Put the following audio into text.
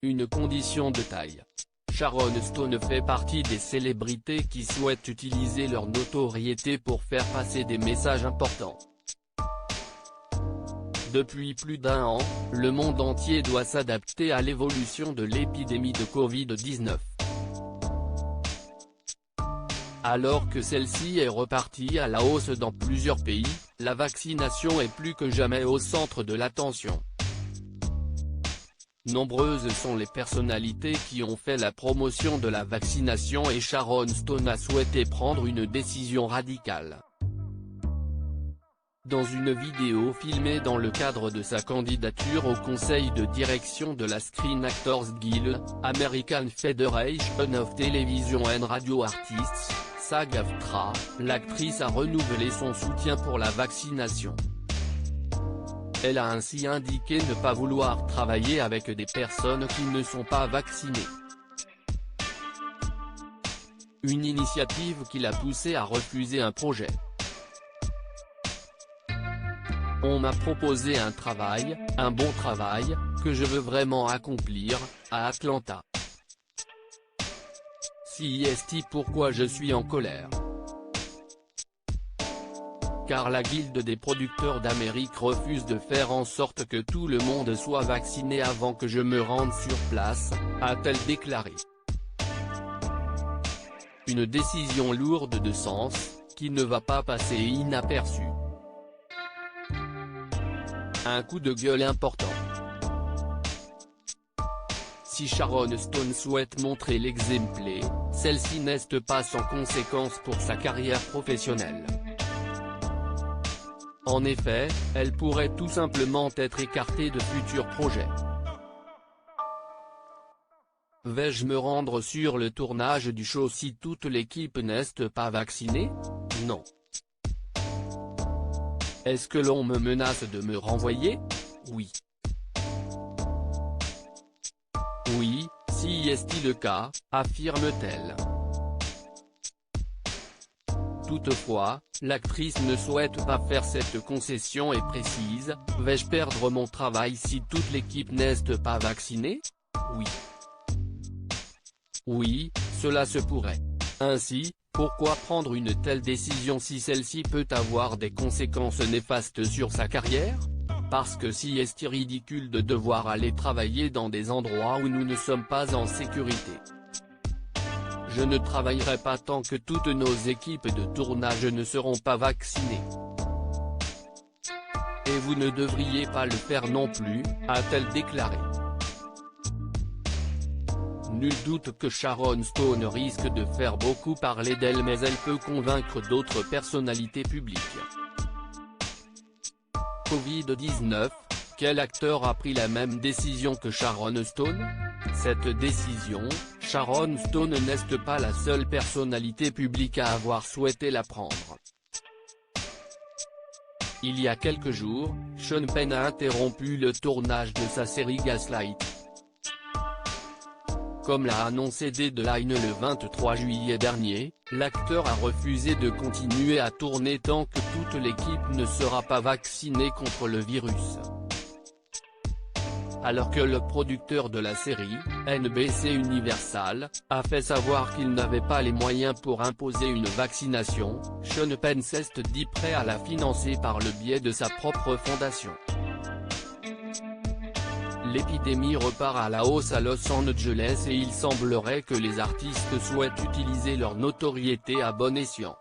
une condition de taille. Sharon Stone fait partie des célébrités qui souhaitent utiliser leur notoriété pour faire passer des messages importants. Depuis plus d'un an, le monde entier doit s'adapter à l'évolution de l'épidémie de Covid-19. Alors que celle-ci est repartie à la hausse dans plusieurs pays, la vaccination est plus que jamais au centre de l'attention. Nombreuses sont les personnalités qui ont fait la promotion de la vaccination et Sharon Stone a souhaité prendre une décision radicale. Dans une vidéo filmée dans le cadre de sa candidature au conseil de direction de la Screen Actors Guild, American Federation of Television and Radio Artists, SAG-AFTRA, l'actrice a renouvelé son soutien pour la vaccination. Elle a ainsi indiqué ne pas vouloir travailler avec des personnes qui ne sont pas vaccinées. Une initiative qui l'a poussée à refuser un projet. On m'a proposé un travail, un bon travail, que je veux vraiment accomplir, à Atlanta. CIST. Pourquoi je suis en colère? Car la Guilde des producteurs d'Amérique refuse de faire en sorte que tout le monde soit vacciné avant que je me rende sur place, a-t-elle déclaré. Une décision lourde de sens, qui ne va pas passer inaperçue. Un coup de gueule important. Si Sharon Stone souhaite montrer l'exemple, celle-ci n'est pas sans conséquence pour sa carrière professionnelle. En effet, elle pourrait tout simplement être écartée de futurs projets. Vais-je me rendre sur le tournage du show si toute l'équipe n'est pas vaccinée? Non. Est-ce que l'on me menace de me renvoyer? Oui. Oui, si est-il le cas, affirme-t-elle. Toutefois, l'actrice ne souhaite pas faire cette concession et précise, vais-je perdre mon travail si toute l'équipe n'est pas vaccinée? Oui. Oui, cela se pourrait. Ainsi, pourquoi prendre une telle décision si celle-ci peut avoir des conséquences néfastes sur sa carrière? Parce que si est ridicule de devoir aller travailler dans des endroits où nous ne sommes pas en sécurité. Je ne travaillerai pas tant que toutes nos équipes de tournage ne seront pas vaccinées. Et vous ne devriez pas le faire non plus, a-t-elle déclaré. Nul doute que Sharon Stone risque de faire beaucoup parler d'elle, mais elle peut convaincre d'autres personnalités publiques. Covid-19, quel acteur a pris la même décision que Sharon Stone? Cette décision, Sharon Stone n'est pas la seule personnalité publique à avoir souhaité la prendre. Il y a quelques jours, Sean Penn a interrompu le tournage de sa série Gaslight. Comme l'a annoncé Deadline le 23 juillet dernier, l'acteur a refusé de continuer à tourner tant que toute l'équipe ne sera pas vaccinée contre le virus. Alors que le producteur de la série, NBC Universal, a fait savoir qu'il n'avait pas les moyens pour imposer une vaccination, Sean Penn s'est dit prêt à la financer par le biais de sa propre fondation. L'épidémie repart à la hausse à Los Angeles et il semblerait que les artistes souhaitent utiliser leur notoriété à bon escient.